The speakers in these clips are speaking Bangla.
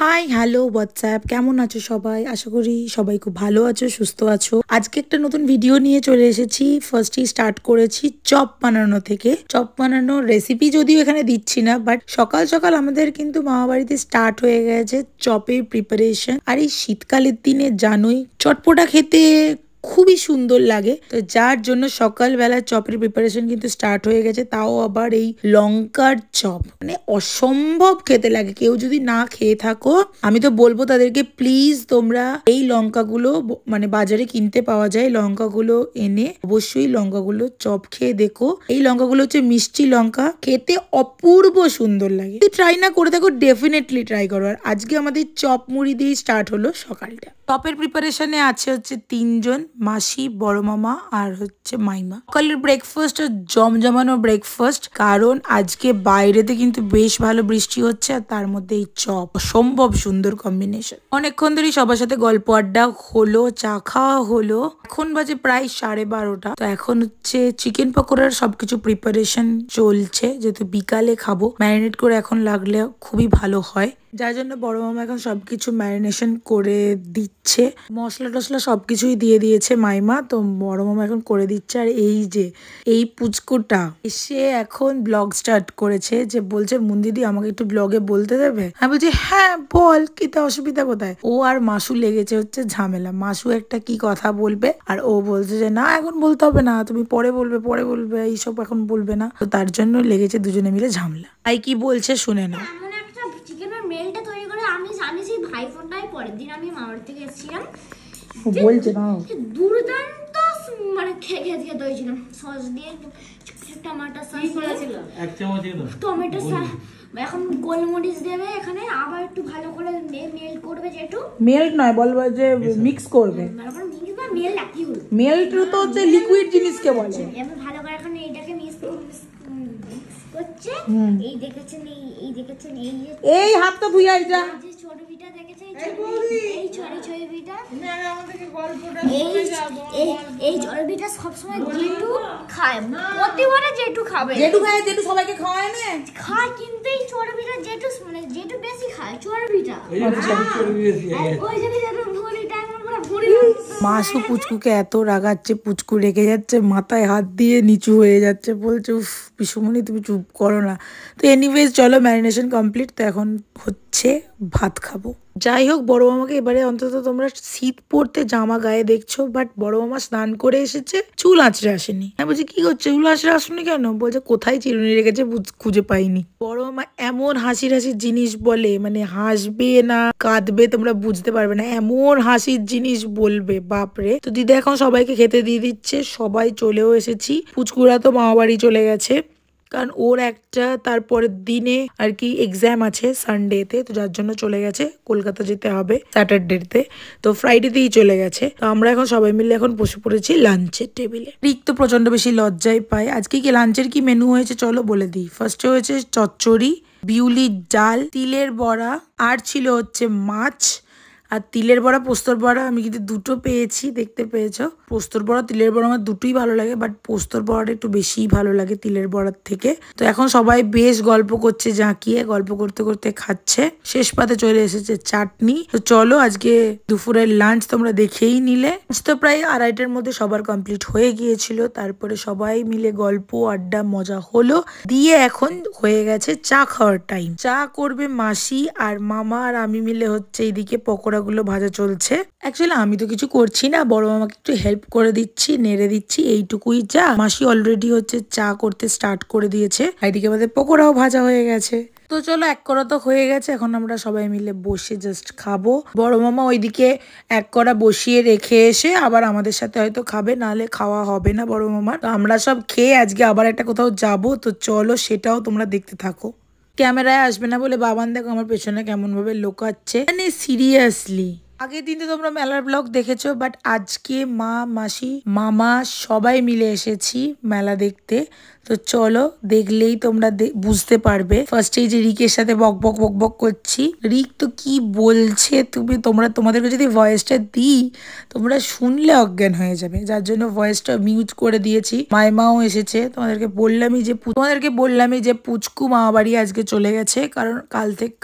হাই হ্যালো হোয়াটসঅ্যাপ, কেমন আছো সবাই? আশা করি সবাই খুব ভালো আছো, সুস্থ আছো। আজকে একটা নতুন ভিডিও নিয়ে চলে এসেছি। ফার্স্টেই স্টার্ট করেছি চপ বানানো থেকে। চপ বানানোর রেসিপি যদিও এখানে দিচ্ছি না, বাট সকাল সকাল আমাদের কিন্তু মামা বাড়িতে স্টার্ট হয়ে গেছে চপের প্রিপারেশন। আর এই শীতকালের দিনে জানোই চটপটা খেতে খুবই সুন্দর লাগে, তো যার জন্য সকালবেলা চপের প্রিপারেশন কিন্তু স্টার্ট হয়ে গেছে। তাও আবার এই লঙ্কার চপ, মানে অসম্ভব খেতে লাগে। কেউ যদি না খেয়ে থাকো, আমি তো বলবো তাদেরকে প্লিজ তোমরা এই লঙ্কাগুলো মানে বাজারে কিনতে পাওয়া যায়, লঙ্কাগুলো এনে অবশ্যই লঙ্কাগুলো চপ খেয়ে দেখো। এই লঙ্কাগুলো হচ্ছে মিষ্টি লঙ্কা, খেতে অপূর্ব সুন্দর লাগে। যদি ট্রাই না করে থাকো ডেফিনেটলি ট্রাই করো। আর আজকে আমাদের চপ মুড়ি দিয়ে স্টার্ট হলো সকালটা। টপের প্রিপারেশনে আছে হচ্ছে 3 জন, মাসি, বড় মামা আর হচ্ছে মাইমা। সকালের ব্রেকফাস্ট জমজমানো ব্রেকফাস্ট, কারণ আজকে বাইরেতে কিন্তু বেশ ভালো বৃষ্টি হচ্ছে, আর তার মধ্যে এই চপ অসম্ভব সুন্দর কম্বিনেশন। অনেকক্ষণ ধরেই সবার সাথে গল্প আড্ডা হলো, চা খাওয়া হলো। এখন বাজে প্রায় 12:30। তো এখন হচ্ছে চিকেন পকোড়ার সবকিছু প্রিপারেশন চলছে, যেহেতু বিকালে খাবো। ম্যারিনেট করে এখন লাগলে খুবই ভালো হয়, যার জন্য বড় মামা এখন সবকিছু ম্যারিনেশন করে দিচ্ছে। মশলা টসলা সবকিছুই দিয়ে দিয়েছে মাইমা, তো বড় মামা এখন করে দিচ্ছে। আর এই যে এই পুচকুটা এসে এখন ব্লগ স্টার্ট করেছে, যে বলছে মুন দিদি আমাকে একটু ব্লগে বলতে দেবে। আমি বলছি হ্যাঁ বল, কিতা অসুবিধা কোথায়। ও আর মাসু লেগেছে হচ্ছে ঝামেলা। মাসু একটা কি কথা বলবে, আর ও বলছে যে না এখন বলতে হবে না, তুমি পরে বলবে পরে বলবে, এইসব এখন বলবে না। তো তার জন্য লেগেছে দুজনে মিলে ঝামেলা। তাই কি বলছে শুনে না। চিকেনের মেলটা তৈরি করে আমি সেই ভাইফোঁটার পরের দিন আমি মামার থেকে এসেছিলাম, বলছে না দুর্দান্ত মানে খেতে হয়েছিলাম। সস দিয়ে টমেটো সস এক চামচ টমেটো সস, এখন গোলমরিচ দেবে এখানে, আবার একটু ভালো করে মেল্ট করবে, যেটু মেল্ট নয় বলবো যে মিক্স করবে। মেল্ট একই হলো, মেল্ট তো হচ্ছে লিকুইড জিনিসকে বলে। এবার ভালো করে এখন এইটাকে মিক্স করছে। এই দেখেছেন এই হাতটা ধুই আই যা। যে চর্বিটা দেখেছেন, এই চর্বিটা এই চর্বিটা সবসময় জেঠু খায়, প্রতিবারে জেঠু খাবে। জেঠু খায়, জেঠু সবাইকে খাওয়ায় না খায়, কিন্তু এই চর্বিটা জেঠু মানে জেঠু বেশি খায় চর্বিটা। ওই জন্য জেঠু ভুঁড়িটা এমন করে ভুঁড়ি। মাসু পুচকুকে এত রাগাচ্ছে, পুচকু রেগে যাচ্ছে, মাথায় হাত দিয়ে নিচু হয়ে যাচ্ছে, বলছে উফ পিসুমণি তুমি চুপ করো না। তো এনিওয়েজ চলো ম্যারিনেশন কমপ্লিট, তো এখন হচ্ছে ভাত খাবো। যাই হোক, বড় মামাকে এবারে অন্তত তোমরা শীত পড়তে জামা গায়ে দেখছো, বাট বড় মামা স্নান করে এসেছে, চুল আঁচড়ে আসেনি। আমি বলছি কি করছে, চুল আঁচড়ে আসুনি কেন? বলছে কোথায় চিরুনি রেখেছে খুঁজে পাইনি। বড় মামা এমন হাসির জিনিস বলে, মানে হাসবে না কাঁদবে তোমরা বুঝতে পারবে না, এমন হাসির জিনিস বলবে বাপরে। তো দিদা এখন সবাইকে খেতে দিয়ে দিচ্ছে, সবাই চলেও এসেছি। পুচকুরা তো মামা বাড়ি চলে গেছে, কারণ ওর একটা তারপরের দিনে আর কি এক্সাম আছে সানডেতে, তো যার জন্য চলে গেছে। কলকাতা যেতে হবে স্যাটারডেতে, তো ফ্রাইডেতেই চলে গেছে। তো আমরা এখন সবাই মিলে এখন বসে পড়েছি লাঞ্চের টেবিলে। রিক তো প্রচন্ড বেশি লজ্জায় পায়। আজকে কি লাঞ্চের কি মেনু হয়েছে চলো বলে দিই। ফার্স্টে হয়েছে চচ্চড়ি, বিউলির ডাল, তিলের বড়া, আর ছিল হচ্ছে মাছ। আর তিলের বড়া পোস্তর বড়া আমি কিন্তু দুটো পেয়েছি, দেখতে পেয়েছো। পোস্তর বড়া তিলের বড়া আমার দুটোই ভালো লাগে, বাট পোস্তর বড়াটা একটু বেশিই ভালো লাগে তিলের বড়ার থেকে। তো এখন সবাই বেশ গল্প করছে, জাঁকিয়ে গল্প করতে করতে খাচ্ছে। শেষ পাতে চলে এসেছে চাটনি। তো চলো আজকে দুপুরের লাঞ্চ তোমরা দেখেই নিলে। তো প্রায় 2:30টার মধ্যে সবার কমপ্লিট হয়ে গিয়েছিল। তারপরে সবাই মিলে গল্প আড্ডা মজা হলো, দিয়ে এখন হয়ে গেছে চা খাওয়ার টাইম। চা করবে মাসি আর মামা, আর আমি মিলে হচ্ছে এইদিকে পকোড়া গুলো ভাজা চলছে। অ্যাকচুয়ালি আমি তো কিছু করছি না, বড় মামাকে একটু হেল্প করে দিচ্ছি, নেড়ে দিচ্ছি, এইটুকুই যা। মাসি অলরেডি হচ্ছে চা করতে স্টার্ট করে দিয়েছে, এদিকে আমাদের পকোড়াও ভাজা হয়ে গেছে। তো চলো এক কড়া তো হয়ে গেছে, এখন আমরা সবাই মিলে বসে জাস্ট খাবো। বড় মামা ওইদিকে এক কড়া বসিয়ে রেখে এসে আবার আমাদের সাথে হয়তো খাবে, নাহলে খাওয়া হবে না বড় মামার। তো আমরা সব খেয়ে আজকে আবার একটা কোথাও যাবো, তো চলো সেটাও তোমরা দেখতে থাকো। ক্যামেরায় আসবে না বলে বাবান দেখো আমার পেছনে কেমন ভাবে লোকাচ্ছে, মানে সিরিয়াসলি। আগের দিন তো তোমরা মেলার ব্লগ দেখেছো, বাট আজকে মা, মাসি, মামা সবাই মিলে এসেছি মেলা দেখতে। তো চলো দেখলেই তোমরা বুঝতে পারবে। ফার্স্টে যে রিকের সাথে বক বক বক বক করছি, রিক তো কি বলছে তোমাদেরকে যদি ভয়েসটা দিই তোমরা শুনলে অজ্ঞান হয়ে যাবে, যার জন্য ভয়েসটা মিউট করে দিয়েছি। মাইমাও এসেছে, তোমাদেরকে বললামই যে পুচকু মামা বাড়ি আজকে চলে গেছে, কারণ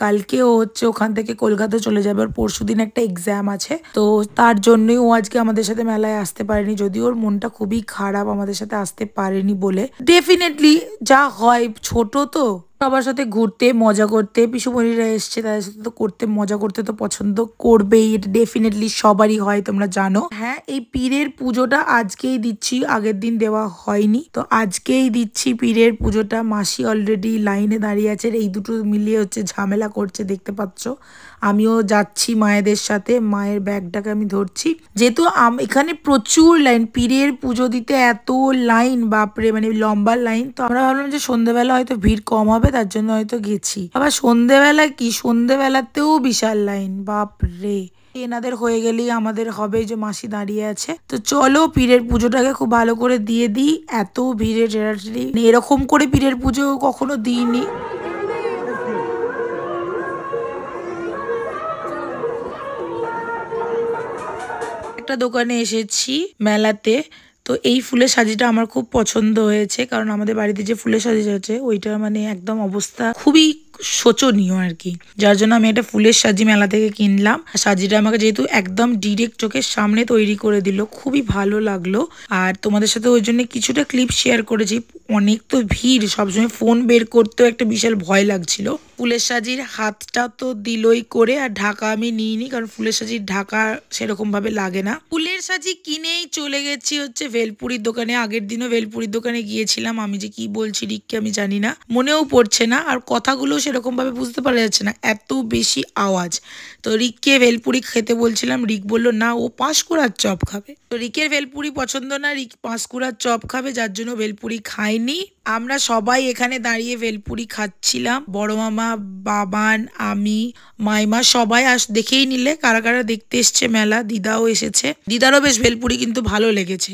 কালকে ও হচ্ছে ওখান থেকে কলকাতা চলে যাবে, ওর পরশুদিন একটা এক্সাম আছে, তো তার জন্যই ও আজকে আমাদের সাথে মেলায় আসতে পারেনি। যদিও ওর মনটা খুবই খারাপ আমাদের সাথে আসতে পারেনি বলে। ডেফিনেটলি যা হয়, ছোট তো, সবার সাথে ঘুরতে মজা করতে, পিসুমণিরা এসছে তাদের সাথে তো মজা করতে তো পছন্দ করবেই, এটা ডেফিনেটলি সবারই হয়, তোমরা জানো। হ্যাঁ, এই পীরের পুজোটা আজকেই দিচ্ছি, আগের দিন দেওয়া হয়নি, তো আজকেই দিচ্ছি পীরের পুজোটা। মাসি অলরেডি লাইনে দাঁড়িয়ে আছে, এই দুটো মিলিয়ে হচ্ছে ঝামেলা করছে, দেখতে পাচ্ছ। আমিও যাচ্ছি মায়েদের সাথে, মায়ের ব্যাগটাকে আমি ধরছি, যেহেতু এখানে প্রচুর লাইন, পীরের পুজো দিতে এত লাইন, বাপরে, মানে লম্বা লাইন। তো আমরা ভাবলাম যে সন্ধ্যেবেলা হয়তো ভিড় কম হবে, তার জন্য হয়তো গেছি। আবার সন্ধ্যেবেলাতেও বিশাল লাইন, বাপরে। এনাদের হয়ে গেলেই আমাদের হবে, যে মাসি দাঁড়িয়ে আছে। তো চলো পীরের পুজোটাকে খুব ভালো করে দিয়ে দিই। এত ভিড়ে টেরাটারি, এরকম করে পীরের পুজো কখনো দিইনি। একটা দোকানে এসেছি মেলাতে, তো এই ফুলের সাজিটা আমার খুব পছন্দ হয়েছে, কারণ আমাদের বাড়িতে যে ফুলের সাজি আছে ওইটা মানে একদম অবস্থা খুবই শোচনীয় আর কি, যার জন্য আমি একটা ফুলের সাজি মেলা থেকে কিনলাম। সাজিটা আমাকে যেহেতু একদম ডিরেক্ট চোখের সামনে তৈরি করে দিল, খুবই ভালো লাগলো। আর তোমাদের সাথে ওই জন্য কিছুটা ক্লিপ শেয়ার করেছি। অনেক তো ভিড়, সবসময় ফোন বের করতেও একটা বিশাল ভয় লাগছিল। ফুলের সাজির হাতটা তো দিলই করে, আর ঢাকা আমি নিইনি, কারণ ফুলের সাজির ঢাকা সেরকম ভাবে লাগে না। ফুলের সাজি কিনেই চলে গেছি হচ্ছে ভেলপুরির দোকানে। আগের দিনও ভেলপুরির দোকানে গিয়েছিলাম, আমি যে কি বলছি রিককে আমি জানি না, মনেও পড়ছে না, আর কথাগুলো সেরকম ভাবে বুঝতে পারা যাচ্ছে না, এত বেশি আওয়াজ। তো রিককে ভেলপুরি খেতে বলছিলাম, রিক বলল না, ও পাঁশকুড়ার চপ খাবে। তো রিকের ভেলপুরি পছন্দ না, রিক পাঁশকুড়ার চপ খাবে, যার জন্য ভেলপুরি খাইনি। আমরা সবাই এখানে দাঁড়িয়ে ভেলপুরি খাচ্ছিলাম, বড় মামা, বাবান, আমি, মাইমা, সবাই দেখেই নিলে কারা কারা দেখতে এসছে মেলা। দিদাও এসেছে, দিদারও বেশ ভেলপুরি কিন্তু ভালো লেগেছে।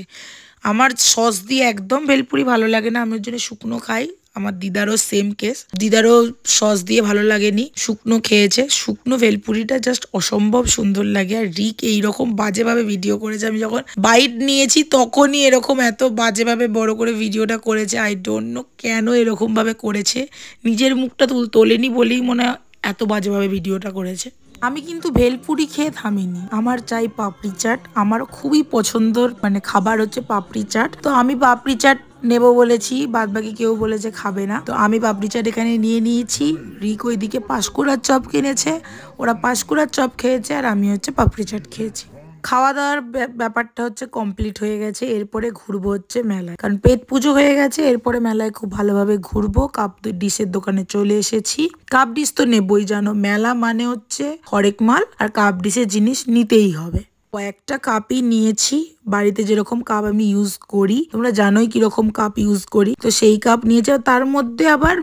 আমার সস দিয়ে একদম ভেলপুরি ভালো লাগে না, আমি ওর জন্য শুকনো খাই। আমার দিদারও সেম কেস, দিদারও সস দিয়ে ভালো লাগেনি, শুকনো খেয়েছে। শুকনো ভেলপুরিটা জাস্ট অসম্ভব সুন্দর লাগে। আর রিক এইরকম বাজেভাবে ভিডিও করেছে, আমি যখন বাইট নিয়েছি তখনই এরকম এত বাজেভাবে বড় করে ভিডিওটা করেছে। আই ডোন্ট নো কেন এরকম ভাবে করেছে, নিজের মুখটা তোলেনি বলেই মনে হয় এত বাজেভাবে ভিডিওটা করেছে। আমি কিন্তু ভেলপুরি খেয়ে থামিনি, আমার চাই পাপড়ি চাট। আমার খুবই পছন্দর মানে খাবার হচ্ছে পাপড়ি চাট, তো আমি পাপড়ি চাট নেব বলেছি, বাদ বাকি কেউ বলেছে খাবে না, তো আমি পাপড়ি চাট এখানে নিয়ে নিয়েছি। রিক ওইদিকে পাঁশকুড়ার চপ কিনেছে, ওরা পাঁশকুড়ার চপ খেয়েছে, আর আমি হচ্ছে পাপড়ি চাট খেয়েছি। খাওয়া দাওয়ার ব্যাপারটা হচ্ছে কমপ্লিট হয়ে গেছে, এরপরে ঘুরবো হচ্ছে মেলায়, কারণ পেট পুজো হয়ে গেছে। এরপরে মেলায় খুব ভালোভাবে ঘুরবো। কাপ ডিশের দোকানে চলে এসেছি, কাপ ডিশ তো নেবই, জানো মেলা মানে হচ্ছে হরেক মাল, আর কাপ ডিশের জিনিস নিতেই হবে। কয়েকটা কাপই নিয়েছি, বাড়িতে যেরকম কাপ আমি ইউজ করি, তোমরা জানোই কিরকম কাপ ইউজ করি, তো সেই কাপ নিয়েছি। তার মধ্যে আবার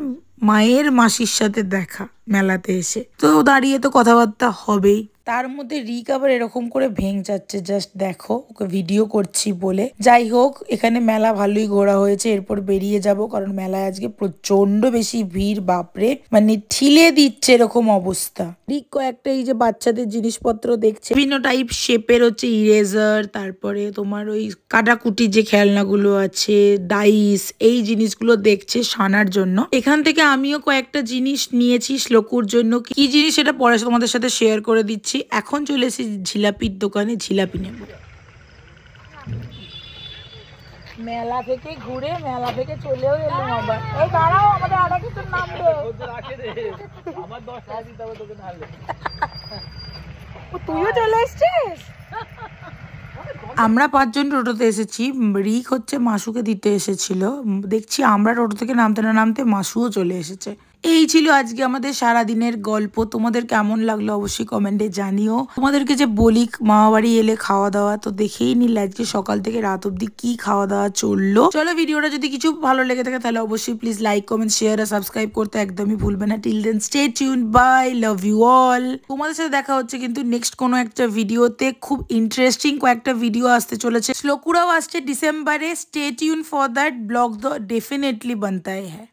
মায়ের মাসির সাথে দেখা মেলাতে এসে, তো দাঁড়িয়ে তো কথাবার্তা হবেই। তার মধ্যে রিক আবার এরকম করে ভেঙে যাচ্ছে, জাস্ট দেখো, ওকে ভিডিও করছি বলে। যাই হোক, এখানে মেলা ভালোই ঘোরা হয়েছে, এরপর বেরিয়ে যাব, কারণ মেলায় আজকে প্রচন্ড বেশি ভিড়, বাপরে, মানে ঠিলে দিচ্ছে এরকম অবস্থা। রিক কয়েকটা এই যে বাচ্চাদের জিনিসপত্র দেখছে, বিভিন্ন টাইপ শেপের হচ্ছে ইরেজার, তারপরে তোমার ওই কাটাকুটি যে খেলনাগুলো আছে, ডাইস, এই জিনিসগুলো দেখছে সানার জন্য। এখান থেকে আমিও কয়েকটা জিনিস নিয়েছি শ্লোকুর জন্য, কি জিনিস সেটা পরে তোমাদের সাথে শেয়ার করে দিচ্ছি। এখন চলে এসেছি ঝিলাপির দোকানে, ঝিলাপি নেব। মেলা থেকে ঘুরে মেলা থেকে চলেও এলাম আবার। এই দাঁড়াও, আমাদের আরো কিছু নাম দে, আমার 10 টাকা দিতে হবে তোকে, নালে তুইও চলে এসেছিস। আমরা 5 জন টোটোতে এসেছি, রিক হচ্ছে মাসুকে দিতে এসেছিল। দেখছি আমরা টোটো থেকে নামতে না নামতে মাসুও চলে এসেছে। এই ছিল আজকে আমাদের সারাদিনের গল্প। তোমাদের কেমন লাগলো অবশ্যই কমেন্টে জানিও। তোমাদেরকে যে বলি মামা বাড়ি এলে খাওয়া দাওয়া, তো দেখেই নিলে আজকে সকাল থেকে রাত অব্দি কি খাওয়া দাওয়া চললো। চলো ভিডিওটা যদি কিছু ভালো লেগে থাকে তাহলে অবশ্যই প্লিজ লাইক কমেন্ট শেয়ার আর সাবস্ক্রাইব করতে একদমই ভুলবে না। Till then stay tune, bye, love you all. তোমাদের সাথে দেখা হচ্ছে কিন্তু নেক্সট কোনো একটা ভিডিওতে। খুব ইন্টারেস্টিং কয়েকটা ভিডিও আসতে চলেছে, শ্লোকুরাও আসছে ডিসেম্বরে। Stay tune for that. Blog তো डेफिनेटली बनता है।